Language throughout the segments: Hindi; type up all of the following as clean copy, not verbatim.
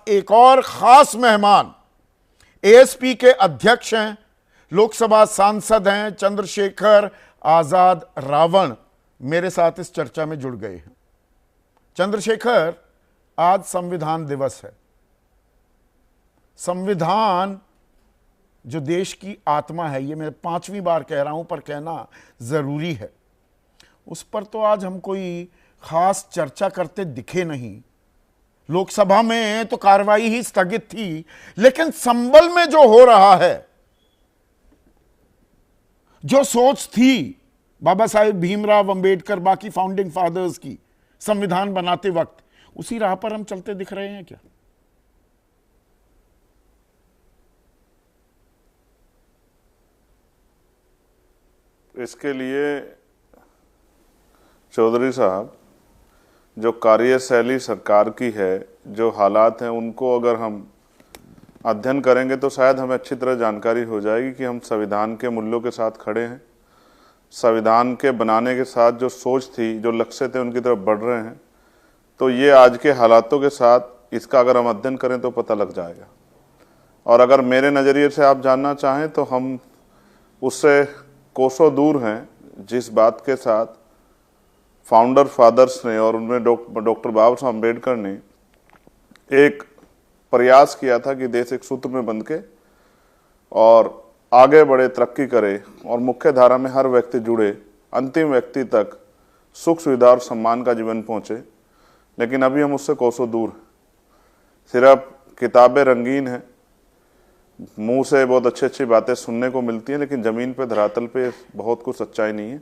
एक और खास मेहमान एएसपी के अध्यक्ष हैं, लोकसभा सांसद हैं चंद्रशेखर आजाद रावण, मेरे साथ इस चर्चा में जुड़ गए हैं। चंद्रशेखर, आज संविधान दिवस है। संविधान जो देश की आत्मा है, ये मैं 5वीं बार कह रहा हूं पर कहना जरूरी है, उस पर तो आज हम कोई खास चर्चा करते दिखे नहीं। लोकसभा में तो कार्रवाई ही स्थगित थी, लेकिन संबल में जो हो रहा है, जो सोच थी बाबा साहेब भीमराव अंबेडकर, बाकी फाउंडिंग फादर्स की संविधान बनाते वक्त, उसी राह पर हम चलते दिख रहे हैं क्या? इसके लिए चौधरी साहब, जो कार्यशैली सरकार की है, जो हालात हैं, उनको अगर हम अध्ययन करेंगे तो शायद हमें अच्छी तरह जानकारी हो जाएगी कि हम संविधान के मूल्यों के साथ खड़े हैं। संविधान के बनाने के साथ जो सोच थी, जो लक्ष्य थे, उनकी तरफ बढ़ रहे हैं। तो ये आज के हालातों के साथ इसका अगर हम अध्ययन करें तो पता लग जाएगा। और अगर मेरे नज़रिए से आप जानना चाहें तो हम उससे कोसों दूर हैं जिस बात के साथ फाउंडर फादर्स ने और उनमें डॉक्टर बाबा साहब अम्बेडकर ने एक प्रयास किया था कि देश एक सूत्र में बंध के और आगे बढ़े, तरक्की करे और मुख्य धारा में हर व्यक्ति जुड़े, अंतिम व्यक्ति तक सुख सुविधा और सम्मान का जीवन पहुंचे। लेकिन अभी हम उससे कोसों दूर हैं। सिर्फ किताबें रंगीन हैं, मुंह से बहुत अच्छी अच्छी बातें सुनने को मिलती हैं, लेकिन ज़मीन पे, धरातल पे बहुत कुछ सच्चाई नहीं है।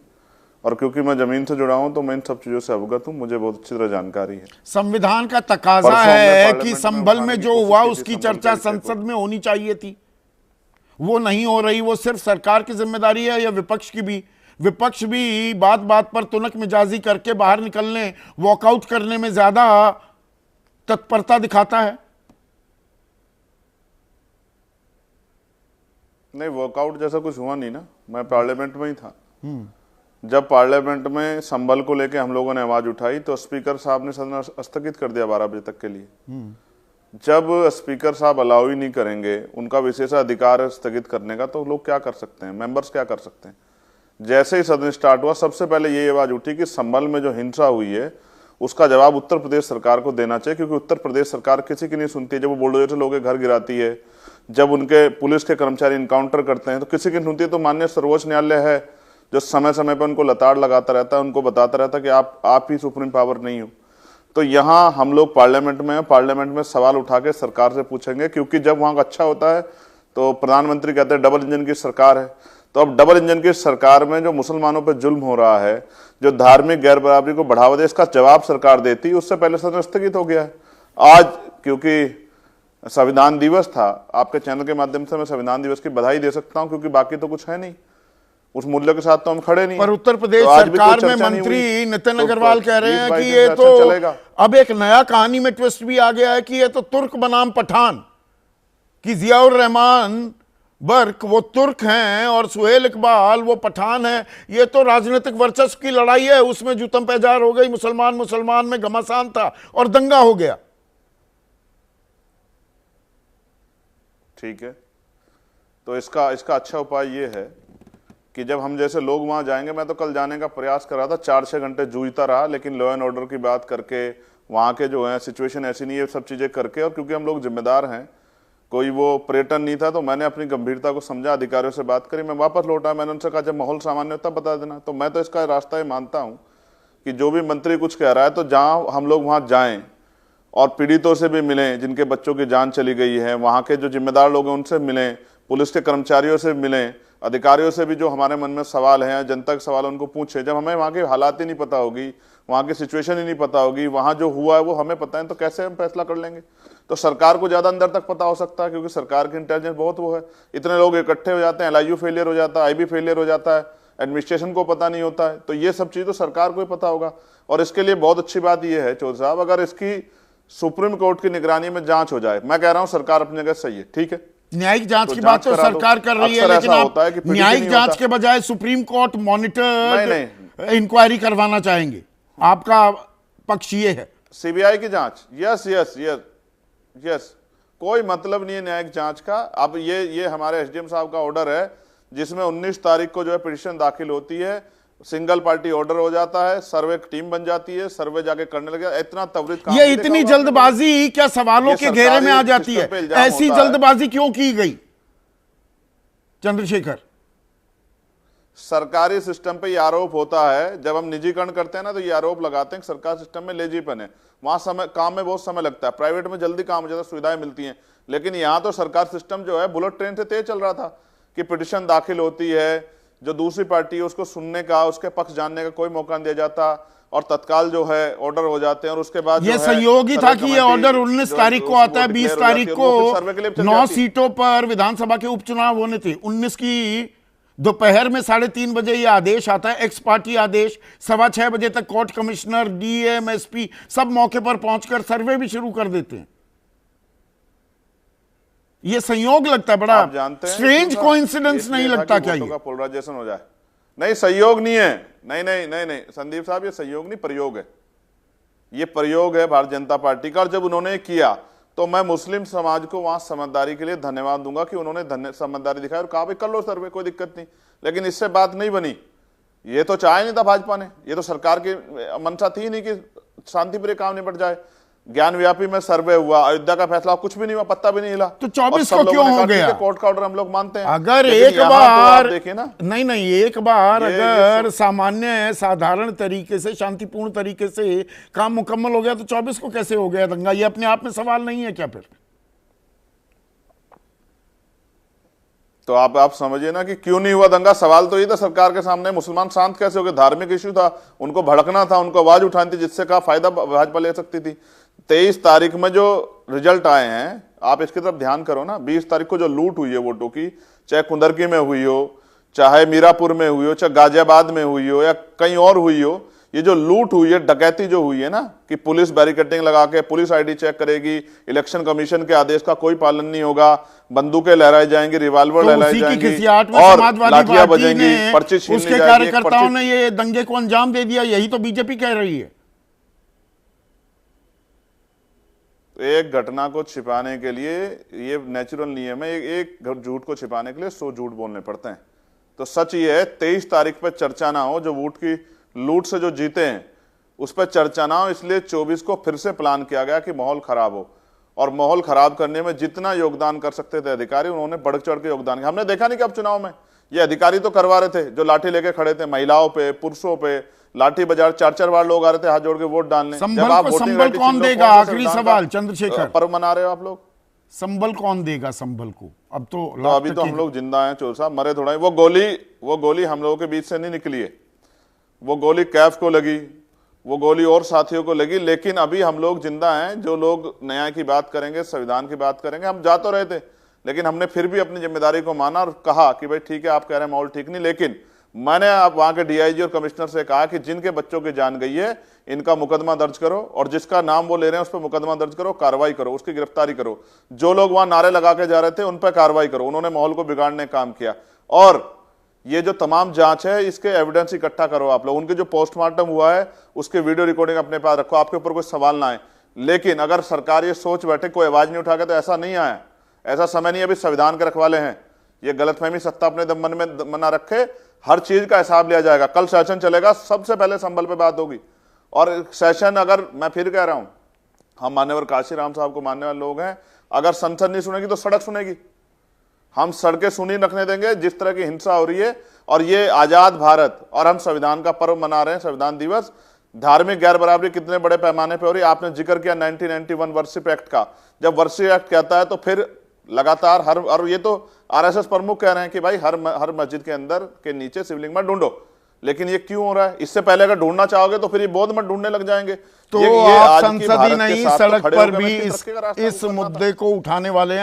और क्योंकि मैं जमीन से जुड़ा हूं तो मैं इन सब चीजों से अवगत हूं, मुझे बहुत अच्छी तरह जानकारी है। संविधान का तकाजा है कि संभल में जो हुआ उसकी चर्चा संसद में होनी चाहिए थी, वो नहीं हो रही। वो सिर्फ सरकार की जिम्मेदारी है या विपक्ष की भी? विपक्ष भी बात बात पर तुनक मिजाजी करके बाहर निकलने, वॉकआउट करने में ज्यादा तत्परता दिखाता है। नहीं, वॉकआउट जैसा कुछ हुआ नहीं ना। मैं पार्लियामेंट में ही था। जब पार्लियामेंट में संबल को लेके हम लोगों ने आवाज उठाई तो स्पीकर साहब ने सदन स्थगित कर दिया 12 बजे तक के लिए। जब स्पीकर साहब अलाउ ही नहीं करेंगे, उनका विशेष अधिकार है स्थगित करने का, तो लोग क्या कर सकते हैं, मेंबर्स क्या कर सकते हैं? जैसे ही सदन स्टार्ट हुआ, सबसे पहले ये आवाज उठी कि संबल में जो हिंसा हुई है उसका जवाब उत्तर प्रदेश सरकार को देना चाहिए, क्योंकि उत्तर प्रदेश सरकार किसी की नहीं सुनती है। जब वो बुलडोजर से लोगों के घर गिराती है, जब उनके पुलिस के कर्मचारी इनकाउंटर करते हैं, तो किसी की नहीं सुनती है। तो माननीय सर्वोच्च न्यायालय है जो समय समय पर उनको लताड़ लगाता रहता है, उनको बताता रहता है कि आप ही सुप्रीम पावर नहीं हो। तो यहाँ हम लोग पार्लियामेंट में हैं, पार्लियामेंट में सवाल उठा के सरकार से पूछेंगे, क्योंकि जब वहाँ का अच्छा होता है तो प्रधानमंत्री कहते हैं डबल इंजन की सरकार है। तो अब डबल इंजन की सरकार में जो मुसलमानों पर जुल्म हो रहा है, जो धार्मिक गैर बराबरी को बढ़ावा दे, इसका जवाब सरकार देती, उससे पहले सदन स्थगित हो गया है। आज क्योंकि संविधान दिवस था, आपके चैनल के माध्यम से मैं संविधान दिवस की बधाई दे सकता हूं, क्योंकि बाकी तो कुछ है नहीं, उस मूल्य के साथ तो हम खड़े नहीं। पर उत्तर प्रदेश सरकार में मंत्री नितिन अग्रवाल कह रहे हैं कि ये तो अब एक नया कहानी में ट्विस्ट भी आ गया है कि ये तो तुर्क बनाम पठान, कि जियाउर रहमान बर्क वो तुर्क हैं और सुहेल इकबाल वो पठान है। ये तो राजनीतिक वर्चस्व की लड़ाई है, उसमें जुतम पैजार हो गई, मुसलमान में घमासान था और दंगा हो गया। ठीक है, तो इसका अच्छा उपाय ये है कि जब हम जैसे लोग वहां जाएंगे, मैं तो कल जाने का प्रयास कर रहा था, 4-6 घंटे जूझता रहा, लेकिन लॉ एंड ऑर्डर की बात करके, वहां के जो है सिचुएशन ऐसी नहीं है, सब चीजें करके, और क्योंकि हम लोग जिम्मेदार हैं, कोई वो पर्यटन नहीं था, तो मैंने अपनी गंभीरता को समझा, अधिकारियों से बात करी, मैं वापस लौटा। मैंने उनसे कहा जब माहौल सामान्य होता बता देना। तो मैं तो इसका रास्ता ये मानता हूँ कि जो भी मंत्री कुछ कह रहा है, तो जहाँ हम लोग वहाँ जाएं और पीड़ितों से भी मिलें, जिनके बच्चों की जान चली गई है, वहाँ के जो जिम्मेदार लोग हैं उनसे मिलें, पुलिस के कर्मचारियों से मिलें, अधिकारियों से भी जो हमारे मन में सवाल हैं, जनता के सवाल उनको पूछें। जब हमें वहाँ की हालात ही नहीं पता होगी, वहाँ की सिचुएशन ही नहीं पता होगी, वहाँ जो हुआ है वो हमें पता है, तो कैसे हम फैसला कर लेंगे? तो सरकार को ज़्यादा अंदर तक पता हो सकता है, क्योंकि सरकार की इंटेलिजेंस बहुत वो है। इतने लोग इकट्ठे हो जाते हैं, LIU फेलियर हो जाता है, IB फेलियर हो जाता है, एडमिनिस्ट्रेशन को पता नहीं होता है, तो ये सब चीज़ तो सरकार को ही पता होगा। और इसके लिए बहुत अच्छी बात यह है चौधरी साहब, अगर इसकी सुप्रीम कोर्ट की निगरानी में जांच हो जाए, मैं कह रहा हूं सरकार अपनी जगह सही है, ठीक है, न्यायिक जांच की बात तो सरकार कर रही है, लेकिन आप न्यायिक जांच के बजाय सुप्रीम कोर्ट मॉनिटर इंक्वायरी करवाना चाहेंगे। आपका पक्ष ये है? CBI की जांच, यस, यस, कोई मतलब नहीं है न्यायिक जांच का। अब ये हमारे एसडीएम साहब का ऑर्डर है जिसमें 19 तारीख को जो है पिटीशन दाखिल होती है, सिंगल पार्टी ऑर्डर हो जाता है, सर्वे टीम बन जाती है, सर्वे जाके करने लगे। इतना त्वरित काम, ये इतनी जल्दबाजी क्या सवालों के घेरे में आ जाती है? ऐसी जल्दबाजी क्यों की गई चंद्रशेखर? सरकारी सिस्टम पे ये आरोप होता है, जब हम निजीकरण करते हैं ना तो ये आरोप लगाते हैं कि सरकार सिस्टम में लेजीपन है, वहां समय काम में बहुत समय लगता है, प्राइवेट में जल्दी काम हो जाता है, सुविधाएं मिलती हैं। लेकिन यहां तो सरकार सिस्टम जो है बुलेट ट्रेन से तेज चल रहा था कि पिटीशन दाखिल होती है, जो दूसरी पार्टी है उसको सुनने का, उसके पक्ष जानने का कोई मौका नहीं दिया जाता और तत्काल जो है ऑर्डर हो जाते हैं। और उसके बाद ये सहयोगी था कि ये ऑर्डर 19 तारीख को आता है, 20 तारीख को 9 सीटों पर विधानसभा के उपचुनाव होने थे, 19 की दोपहर में 3:30 बजे ये आदेश आता है, एक्स पार्टी आदेश। 6:15 बजे तक कोर्ट कमिश्नर, डीएम, एसपी सब मौके पर पहुंचकर सर्वे भी शुरू कर देते हैं। ये संयोग लगता है, बड़ा स्ट्रेंज कोइंसिडेंस नहीं लगता क्या ये? पोलराइजेशन हो जाए। नहीं, संयोग नहीं है, नहीं संदीप साहब, ये संयोग नहीं, प्रयोग है। ये प्रयोग है भारतीय जनता पार्टी का। और जब उन्होंने किया तो मैं मुस्लिम समाज को वहां समझदारी के लिए धन्यवाद दूंगा कि उन्होंने समझदारी दिखाई और कहा भाई कर लो सर्वे, कोई दिक्कत नहीं। लेकिन इससे बात नहीं बनी। ये तो चाहे नहीं था भाजपा ने, ये तो सरकार की मंशा थी नहीं कि शांतिप्रिय काम निपट जाए। ज्ञान व्यापी में सर्वे हुआ, अयोध्या का फैसला कुछ भी नहीं हुआ, पत्ता भी नहीं हिला। तो 24 को क्यों हो गया? कोर्ट का ऑर्डर हम लोग मानते हैं। अगर एक बार देखिए ना, नहीं एक बार अगर सामान्य साधारण तरीके से, शांतिपूर्ण तरीके से काम मुकम्मल हो गया तो 24 को कैसे हो गया दंगा? ये अपने आप में सवाल नहीं है क्या फिर? तो आप समझिए ना कि क्यों नहीं हुआ दंगा। सवाल तो ये था सरकार के सामने, मुसलमान शांत कैसे हो गए? धार्मिक इश्यू था, उनको भड़कना था, उनको आवाज उठानी थी, जिससे का फायदा भाजपा ले सकती थी। 23 तारीख में जो रिजल्ट आए हैं, आप इसकी तरफ ध्यान करो ना। 20 तारीख को जो लूट हुई है वोटों की, चाहे कुंदरकी में हुई हो, चाहे मीरापुर में हुई हो, चाहे गाजियाबाद में हुई हो या कहीं और हुई हो, ये जो लूट हुई है, डकैती जो हुई है ना, कि पुलिस बैरिकेडिंग लगा के पुलिस आईडी चेक करेगी, इलेक्शन कमीशन के आदेश का कोई पालन नहीं होगा, बंदूकें लहराई जाएंगी, रिवॉल्वर लहराई जाएंगी और लाठियां बजेंगी, पर्ची छीन ली जाएगी। उसके कार्यकर्ताओं ने ये दंगे को अंजाम दे दिया, यही तो बीजेपी कह रही है। एक घटना को छिपाने के लिए, ये नेचुरल नियम है, एक झूठ को छिपाने के लिए 100 झूठ बोलने पड़ते हैं। तो सच ये है, 23 तारीख पर चर्चा ना हो, जो वोट की लूट से जो जीते हैं उस पर चर्चा ना हो, इसलिए 24 को फिर से प्लान किया गया कि माहौल खराब हो। और माहौल खराब करने में जितना योगदान कर सकते थे अधिकारी, उन्होंने बढ़ चढ़ के योगदान किया। हमने देखा नहीं कि अब चुनाव में ये अधिकारी तो करवा रहे थे, जो लाठी लेके खड़े थे, महिलाओं पे, पुरुषों पे लाठी बजा, 4-4 बार लोग आ रहे थे हाथ जोड़ के वोट डालने। जब आप संबल कौन देगा? आखिरी सवाल चंद्रशेखर, पर्व मना रहे हो आप लोग, संबल कौन देगा? संबल को अब तो अभी तो हम लोग जिंदा हैं, चोर साहब, मरे थोड़ा ही। वो गोली हम लोगों के बीच से नहीं निकली है, वो गोली कैफ को लगी, वो गोली और साथियों को लगी। लेकिन अभी हम लोग जिंदा हैं। जो लोग न्याय की बात करेंगे, संविधान की बात करेंगे, हम जा तो रहे थे, लेकिन हमने फिर भी अपनी जिम्मेदारी को माना और कहा कि भाई ठीक है, आप कह रहे हैं माहौल ठीक नहीं, लेकिन मैंने आप वहां के डीआईजी और कमिश्नर से कहा कि जिनके बच्चों की जान गई है, इनका मुकदमा दर्ज करो और जिसका नाम वो ले रहे हैं उस पर मुकदमा दर्ज करो, कार्रवाई करो, उसकी गिरफ्तारी करो। जो लोग वहां नारे लगा के जा रहे थे उन पर कार्रवाई करो। उन्होंने माहौल को बिगाड़ने का काम किया। और ये जो तमाम जांच है, इसके एविडेंस इकट्ठा करो आप लोग। उनके जो पोस्टमार्टम हुआ है उसके वीडियो रिकॉर्डिंग अपने पास रखो, आपके ऊपर कोई सवाल ना आए। लेकिन अगर सरकार ये सोच बैठे कोई आवाज नहीं उठा के, तो ऐसा नहीं आया, ऐसा समय नहीं। अभी संविधान के रखवाले हैं, ये गलतफहमी सत्ता अपने मन में बना रखे, हर चीज का हिसाब लिया जाएगा। कल सेशन चलेगा, सबसे पहले संबल पे बात होगी। और सेशन, अगर मैं फिर कह रहा हूं, हम मान्यवर काशीराम साहब को मानने वाले लोग हैं, अगर संसद नहीं सुनेगी तो सड़क सुनेगी। हम सड़कें सुनी रखने देंगे जिस तरह की हिंसा हो रही है। और ये आजाद भारत और हम संविधान का पर्व मना रहे हैं, संविधान दिवस। धार्मिक गैर बराबरी कितने बड़े पैमाने पर हो रही है। आपने जिक्र किया 1991 वर्शिप एक्ट का। जब वर्शिप एक्ट कहता है तो फिर लगातार हर, और ये तो आरएसएस प्रमुख कह रहे हैं कि भाई हर मस्जिद के अंदर के नीचे शिवलिंग मत ढूंढो। लेकिन ये क्यों हो रहा है? इससे पहले अगर ढूंढना चाहोगे तो फिर ये बौद्ध मत ढूंढने लग जाएंगे। तो आप संसद ही नहीं, सड़क पर भी इस मुद्दे को उठाने वाले हैं।